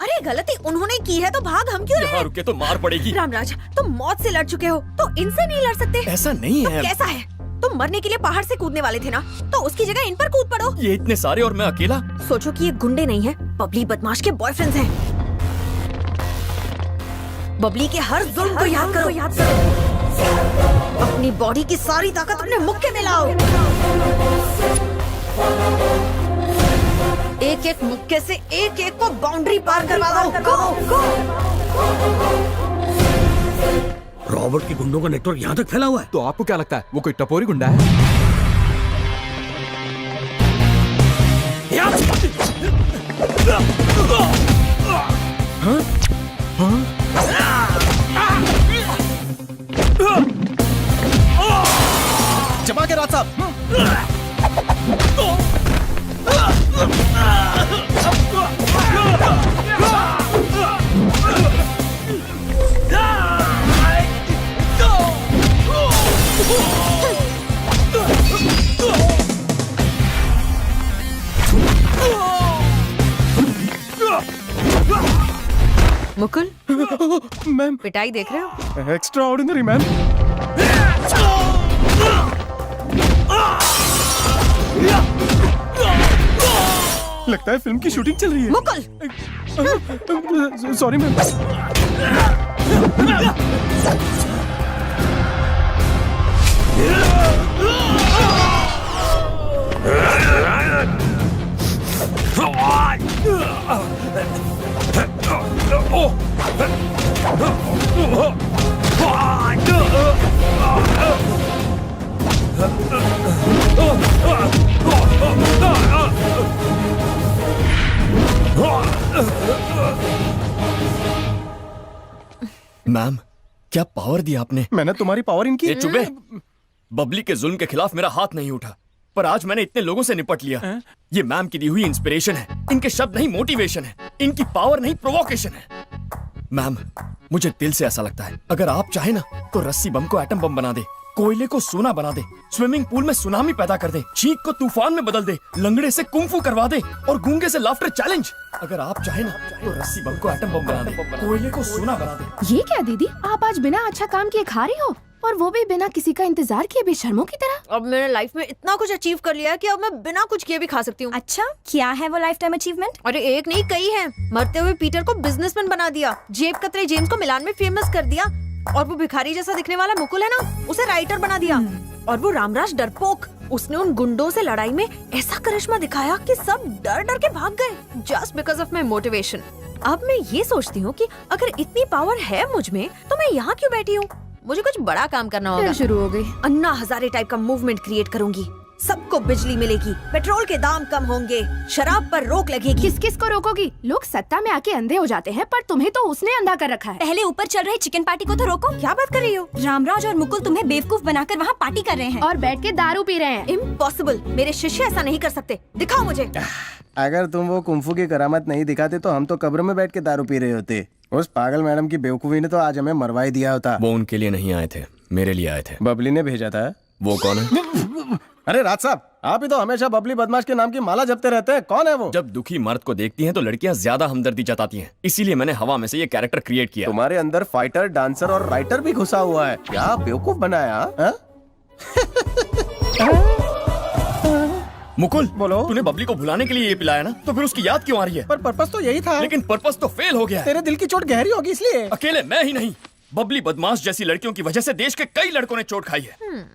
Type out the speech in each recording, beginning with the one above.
अरे गलती उन्होंने की है तो भाग हम क्यों रहे? यहाँ रुके तो मार पड़ेगी। रामराज, तुम मौत से लड़ चुके हो तो इनसे नहीं लड़ सकते? ऐसा नहीं है। कैसा है? तुम मरने के लिए पहाड़ से कूदने वाले थे ना, तो उसकी जगह इन पर कूद पड़ो। ये इतने सारे और मैं अकेला। सोचो कि ये गुंडे नहीं है, बबली बदमाश के बॉयफ्रेंड्स हैं। बबली के हर जुल्म को याद करो। अपनी बॉडी की सारी ताकत अपने मुक्के में लाओ। एक एक मुक्के से एक एक को बाउंड्री पार करवा दो। गो। रॉबर्ट के गुंडों का नेटवर्क यहाँ तक फैला हुआ है। तो आपको क्या लगता है वो कोई टपोरी गुंडा है? हाँ? हाँ? जमा के राज साहब। मुकुल, मैम, पिटाई देख रहे हो? Extra ordinary ma'am. लगता है फिल्म की शूटिंग चल रही है। Mukul, sorry ma'am. मैम, क्या पावर दिया आपने? मैंने तुम्हारी पावर इनकी। ये चुप है। बबली के जुल्म के खिलाफ मेरा हाथ नहीं उठा, पर आज मैंने इतने लोगों से निपट लिया। ये मैम की दी हुई इंस्पिरेशन है, इनके शब्द नहीं मोटिवेशन है, इनकी पावर नहीं प्रोवोकेशन है। मैम, मुझे दिल से ऐसा लगता है, अगर आप चाहे ना तो रस्सी बम को एटम बम बना दे, कोयले को सोना बना दे, स्विमिंग पूल में सुनामी पैदा कर दे, चीख को तूफान में बदल दे, लंगड़े से कुंफू करवा दे और गूंगे से लाफ्टर चैलेंज। अगर आप चाहे ना तो रस्सी बम को एटम बम बना दे, कोयले को सोना बना दे। ये क्या दीदी, आप आज बिना अच्छा काम किए खा रही हो, और वो भी बिना किसी का इंतजार किए बेशर्मों की तरह। अब मैंने लाइफ में इतना कुछ अचीव कर लिया है कि अब मैं बिना कुछ किए भी खा सकती हूँ। अच्छा, क्या है वो लाइफ टाइम अचीवमेंट? अरे एक नहीं कई हैं। मरते हुए पीटर को बिजनेसमैन बना दिया, जेब कतरे जेम्स को मिलान में फेमस कर दिया, और वो भिखारी जैसा दिखने वाला मुकुल है ना, उसे राइटर बना दिया। और वो रामराज डरपोक, उसने उन गुंडों से लड़ाई में ऐसा करिश्मा दिखाया कि सब डर डर के भाग गए, just because of my motivation. अब मैं ये सोचती हूँ कि अगर इतनी पावर है मुझ में तो मैं यहाँ क्यों बैठी हूँ? मुझे कुछ बड़ा काम करना होगा। शुरू हो गई। अन्ना हजारे टाइप का मूवमेंट क्रिएट करूंगी। सबको बिजली मिलेगी, पेट्रोल के दाम कम होंगे, शराब पर रोक लगेगी। किस किस को रोकोगी? लोग सत्ता में आके अंधे हो जाते हैं, पर तुम्हें तो उसने अंधा कर रखा है। पहले ऊपर चल रहे चिकन पार्टी को तो रोको। क्या बात कर रही हो? रामराज और मुकुल तुम्हें बेवकूफ बनाकर वहाँ पार्टी कर रहे हैं और बैठ के दारू पी रहे हैं। इम्पॉसिबल, मेरे शिष्य ऐसा नहीं कर सकते। दिखाओ मुझे। अगर तुम वो कुंफू की करामत नहीं दिखाते तो हम तो कब्र में बैठ के दारू पी रहे होते। उस पागल मैडम की बेवकूफी ने तो आज हमें मरवा ही दिया होता। वो उनके लिए नहीं आए थे, मेरे लिए आए थे। बबली ने भेजा था। वो कौन है? अरे राज साहब, आप ही तो हमेशा बबली बदमाश के नाम की माला जपते रहते हैं। कौन है वो? जब दुखी मर्द को देखती हैं तो लड़कियां ज्यादा हमदर्दी जताती हैं, इसीलिए मैंने हवा में से ये कैरेक्टर क्रिएट किया। तुम्हारे अंदर फाइटर, डांसर और राइटर भी घुसा हुआ है। क्या बेवकूफ बनाया हा? मुकुल, बोलो। तूने बबली को भुलाने के लिए ये पिलाया ना, तो फिर उसकी याद क्यों आ रही है? पर पर्पस तो यही था। लेकिन पर्पस तो फेल हो गया है। तेरे दिल की चोट गहरी होगी इसलिए। अकेले मैं ही नहीं, बबली बदमाश जैसी लड़कियों की वजह से देश के कई लड़कों ने चोट खाई है।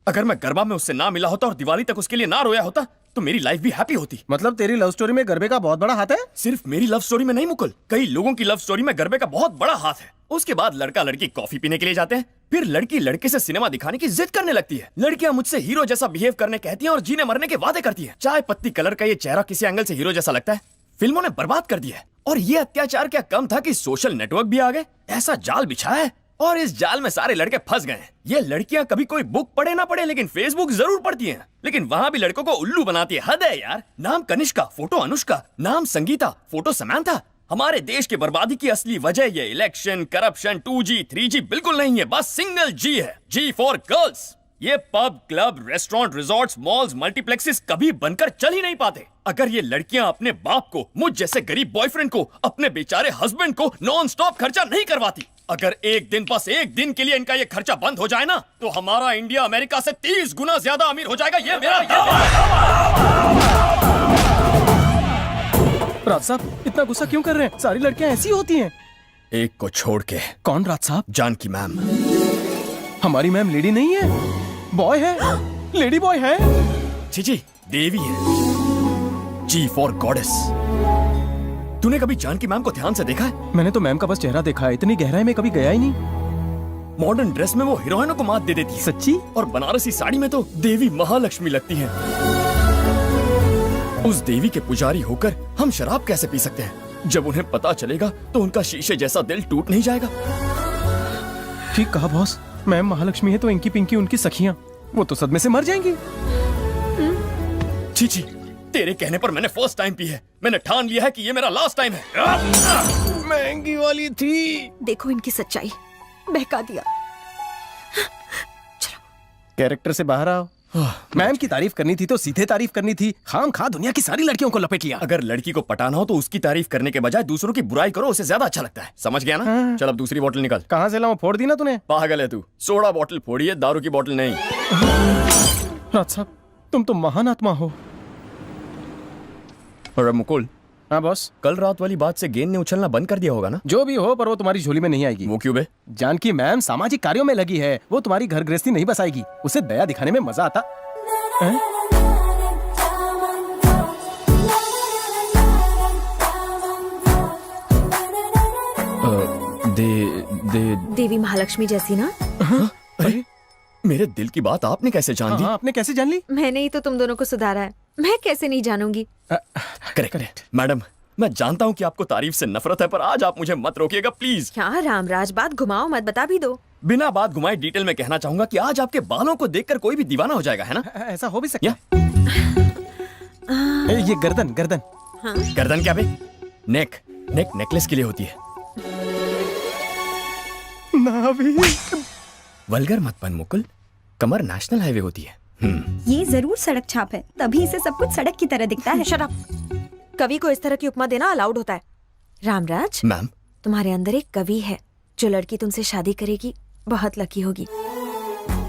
अगर मैं गरबा में उससे ना मिला होता और दिवाली तक उसके लिए ना रोया होता तो मेरी लाइफ भी हैप्पी होती। मतलब तेरी लव स्टोरी में गरबे का बहुत बड़ा हाथ है? सिर्फ मेरी लव स्टोरी में नहीं मुकुल, कई लोगों की लव स्टोरी में गरबे का बहुत बड़ा हाथ है। उसके बाद लड़का लड़की कॉफी पीने के लिए जाते हैं, फिर लड़की लड़के से सिनेमा दिखाने की जिद करने लगती है। लड़कियां मुझसे हीरो जैसा बिहेव करने कहती हैं और जीने मरने के वादे करती हैं। चाय पत्ती कलर का ये चेहरा किसी एंगल से हीरो जैसा लगता है, फिल्मों ने बर्बाद कर दिया है। और ये अत्याचार क्या कम था कि सोशल नेटवर्क भी आ गए, ऐसा जाल बिछाया है और इस जाल में सारे लड़के फंस गए हैं। ये लड़कियां कभी कोई बुक पढ़े ना पढ़े लेकिन फेसबुक जरूर पढ़ती हैं, लेकिन वहां भी लड़कों को उल्लू बनाती है। हद है यार। नाम कनिष्का, फोटो अनुष्का, नाम संगीता, फोटो समंथा। हमारे देश की बर्बादी की असली वजह ये इलेक्शन, करप्शन, 2G, 3G बिल्कुल नहीं है, बस सिंगल G है। G for girls. ये pub, club, restaurant, resorts, malls, multiplexes कभी बनकर चल ही नहीं पाते अगर ये लड़कियां अपने बाप को, मुझ जैसे गरीब बॉयफ्रेंड को, अपने बेचारे हस्बैंड को नॉन स्टॉप खर्चा नहीं करवाती। अगर एक दिन, बस एक दिन के लिए इनका ये खर्चा बंद हो जाए ना, तो हमारा इंडिया अमेरिका से 30 गुना ज्यादा अमीर हो जाएगा। ये मेरा राज साहब इतना गुस्सा क्यों कर रहे हैं? सारी लड़कियां ऐसी होती हैं। एक को छोड़ के। कौन राज साहब? जानकी मैम। हमारी मैम लेडी नहीं है, बॉय है। लेडी बॉय है। जी देवी है। जी फॉर गॉडेस। तूने कभी जानकी मैम को ध्यान से देखा है? मैंने तो मैम का बस चेहरा देखा है, इतनी गहराई में कभी गया ही नहीं। मॉडर्न ड्रेस में वो हीरोइनों को मात दे देती है। सच्ची? और बनारसी साड़ी में तो देवी महालक्ष्मी लगती है। उस देवी के पुजारी होकर हम शराब कैसे पी सकते हैं? जब उन्हें पता चलेगा तो उनका शीशे जैसा दिल टूट नहीं जाएगा? ठीक कहा बॉस। मैम महालक्ष्मी है तो इंकी पिंकी उनकी सखियां, वो तो सदमे से मर जाएंगी। छी, तेरे कहने पर मैंने फर्स्ट टाइम पी है। मैंने ठान लिया है कि ये मेरा लास्ट टाइम है। महंगी वाली थी। देखो इनकी सच्चाई, बहका दिया। कैरेक्टर से बाहर आओ। मैम की तारीफ करनी थी तो सीधे तारीफ करनी थी, खाम खा दुनिया की सारी लड़कियों को लपेट लिया। अगर लड़की को पटाना हो तो उसकी तारीफ करने के बजाय दूसरों की बुराई करो, उसे ज्यादा अच्छा लगता है। समझ गया ना? चल अब दूसरी बोतल निकाल। कहाँ से लाऊं? फोड़ दी ना तूने? पागल है तू, सोडा बोतल फोड़ी है, दारू की बोतल नहीं। राज साहब तुम तो महान आत्मा हो। और अब मुकुल, हाँ बॉस। कल रात वाली बात से गेंद ने उछलना बंद कर दिया होगा ना? जो भी हो, पर वो तुम्हारी झोली में नहीं आएगी। वो क्यों बे? जानकी मैम सामाजिक कार्यों में लगी है, वो तुम्हारी घर गृहस्थी नहीं बसाएगी। उसे दया दिखाने में मजा आता है? देवी महालक्ष्मी जैसी ना? अरे मेरे दिल की बात आपने कैसे जान ली? हाँ, आपने कैसे जान ली? मैंने ही तो तुम दोनों को सुधारा है, मैं कैसे नहीं जानूंगी? करेक्ट मैडम, मैं जानता हूँ कि आपको तारीफ से नफरत है, पर आज आप मुझे मत रोकिएगा प्लीज। क्या रामराज, बात घुमाओ मत, बता भी दो। बिना बात घुमाए डिटेल में कहना चाहूंगा कि आज आपके बालों को देखकर कोई भी दीवाना हो जाएगा, है ना? ऐसा हो भी सकता या? है। ये गर्दन गर्दन। गर्दन क्या बे? नेक नेकलेस के लिए होती है। वल्गर मत बन मुकुल, कमर नेशनल हाईवे होती है। ये जरूर सड़क छाप है, तभी इसे सब कुछ सड़क की तरह दिखता है। Shut up. कवि को इस तरह की उपमा देना अलाउड होता है। रामराज, मैम, तुम्हारे अंदर एक कवि है। जो लड़की तुमसे शादी करेगी बहुत लकी होगी।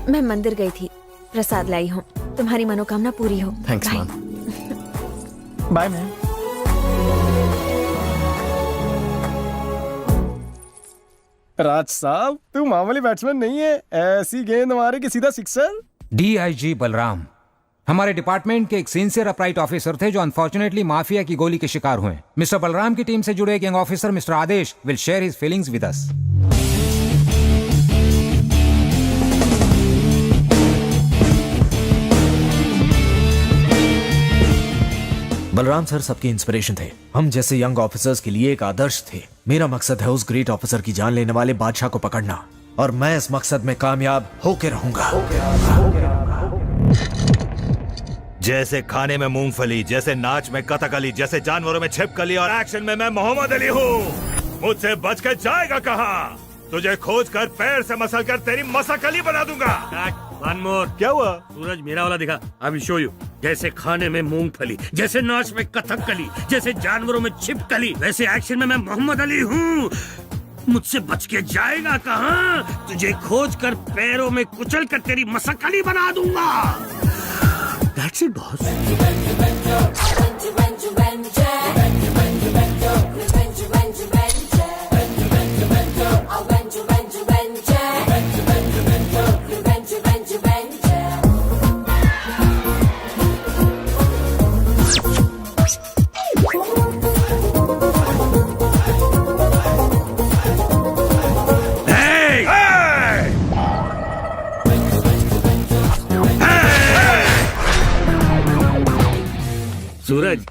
मैं मंदिर गई थी, प्रसाद लाई हूँ। तुम्हारी मनोकामना पूरी हो। Thanks Bye. Ma'am. Bye ma'am. Raj साहब तू मामूली बैट्समैन नहीं है, ऐसी गेंद मारे कि सीधा सिक्सर। डीआईजी बलराम हमारे डिपार्टमेंट के एक सिंसियर अपराइट ऑफिसर थे जो अनफॉर्चुनेटली माफिया की गोली के शिकार हुए। मिस्टर बलराम की टीम से जुड़े एक young officer mister Aadesh will share his feelings with us. Balram sir सबकी इंस्पिरेशन थे, हम जैसे यंग ऑफिसर्स के लिए एक आदर्श थे। मेरा मकसद है उस ग्रेट ऑफिसर की जान लेने वाले बादशाह को पकड़ना, और मैं इस मकसद में कामयाब होके रहूंगा। जैसे खाने में मूंगफली, जैसे नाच में कथकली, जैसे जानवरों में छिपकली और एक्शन में मैं मोहम्मद अली हूँ। मुझसे बच के जाएगा कहाँ? तुझे खोज कर पैर से मसल कर तेरी मसकली बना दूंगा। One more. क्या हुआ? सूरज मेरा वाला दिखा। I will show you. जैसे खाने में मूंगफली, जैसे नाच में कथकली, जैसे जानवरों में छिपकली, वैसे एक्शन में मैं मोहम्मद अली हूँ। मुझसे बच के जाएगा कहाँ? तुझे खोज कर पैरों में कुचल कर तेरी मसकली बना दूंगा। That's it, boss. सूरज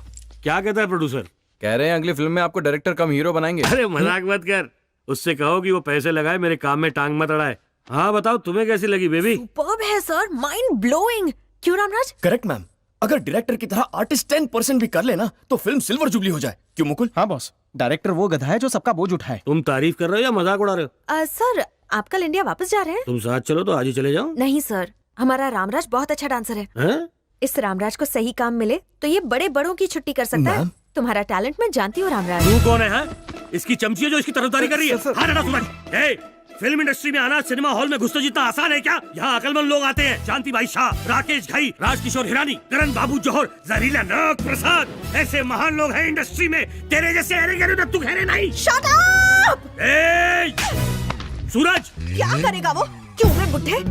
क्या कहता है प्रोड्यूसर? कह रहे हैं अगली फिल्म में आपको डायरेक्टर कम हीरो बनाएंगे। अरे मजाक मत कर, उससे कहो कि वो पैसे लगाए, मेरे काम में टांग मत अड़ाए। हाँ बताओ, तुम्हें कैसी लगी बेबी? सुपर्ब है सर, माइंड ब्लोइंग। क्यों रामराज? करेक्ट मैम, अगर डायरेक्टर की तरह आर्टिस्ट 10% भी कर लेना तो फिल्म सिल्वर जुबली हो जाए। क्यों मुकुल? हाँ बॉस, डायरेक्टर वो गधा है जो सबका बोझ उठाए। तुम तारीफ कर रहे हो या मज़ाक उड़ा रहे हो? सर, आप कल इंडिया वापस जा रहे हैं? तुम साथ चलो तो आज ही चले जाओ। नहीं सर, हमारा रामराज बहुत अच्छा डांसर है। हाँ? इस रामराज को सही काम मिले तो ये बड़े बड़ों की छुट्टी कर सकता है। मैम? तुम्हारा टैलेंट मैं जानती हूँ रामराज। तू कौन है? इसकी चमची है जो इसकी तरफदारी कर रही है। हाँ ना सूरज, ए, फिल्म इंडस्ट्री में आना सिनेमा हॉल में घुसना जितना आसान है क्या? यहाँ अकलमंद लोग आते हैं। शांति भाई शाह, राकेश घई, राजकिशोर हिरानी, करण बाबू जौहर, जहरीला नाग प्रसाद, ऐसे महान लोग हैं इंडस्ट्री में। तेरे जैसे नत्थु खैरे नहीं। Shut up! ए, सूरज, क्या करेगा वो? क्यों है बुढ़े?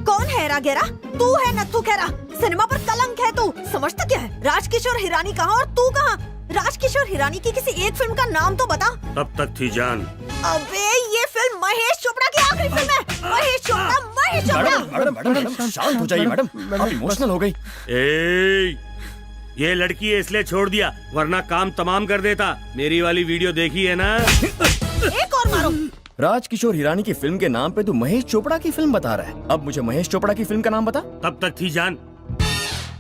कौन है रागेरा? तू है नत्थु खेरा। सिनेमा पर कलंक है तू। समझता क्या है? राजकिशोर हिरानी कहाँ और तू कहाँ? राजकिशोर हिरानी की किसी एक फिल्म का नाम तो बता। तब तक थी जान। अबे ये फिल्म महेश चोपड़ा की आखिरी फिल्म है। महेश चोपड़ा। मैडम शांत हो जाइए मैडम, आप इमोशनल हो गई। ए, ये लड़की है इसलिए छोड़ दिया, वरना काम तमाम कर देता। मेरी वाली वीडियो देखी है ना? एक और मारो। राजकिशोर हिरानी की फिल्म के नाम पे तू महेश चोपड़ा की फिल्म बता रहा है। अब मुझे महेश चोपड़ा की फिल्म का नाम बता। तब तक थी जान।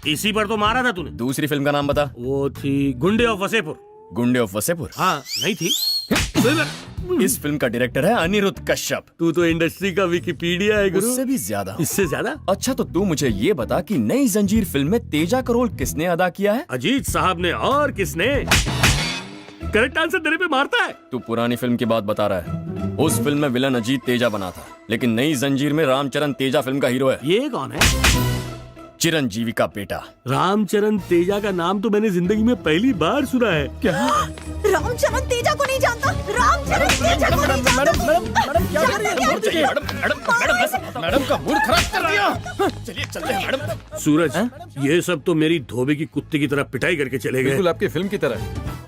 इसी पर तो मारा था तूने। दूसरी फिल्म का नाम बता। वो थी गुंडे ऑफ वसेपुर। गुंडे ऑफ वसेपुर। हाँ, नहीं थी। इस फिल्म का डायरेक्टर है अनिरुद्ध कश्यप। तू तो इंडस्ट्री का विकिपीडिया है गुरु। उससे भी ज्यादा। इससे ज्यादा? अच्छा तो तू मुझे ये बता कि नई जंजीर फिल्म में तेजा का रोल किसने अदा किया है? अजीत साहब ने। और किसने? करेक्ट आंसर तेरे पे मारता है। तू पुरानी फिल्म की बात बता रहा है। उस फिल्म में विलन अजीत तेजा बना था, लेकिन नई जंजीर में रामचरण तेजा फिल्म का हीरो है। ये कौन है? चिरंजीवी का बेटा। रामचरण तेजा का नाम तो मैंने जिंदगी में पहली बार सुना है। क्या? रामचरण तेजा को नहीं जानता? रामचरण तेजा को नहीं जानता? मैडम क्या कर रही है? मैडम का मूड खराब कर दिया। चलिए चलते हैं मैडम। सूरज, ये सब तो मेरी धोबी की कुत्ते की तरह पिटाई करके चले गए। बिल्कुल आपकी फिल्म की तरह।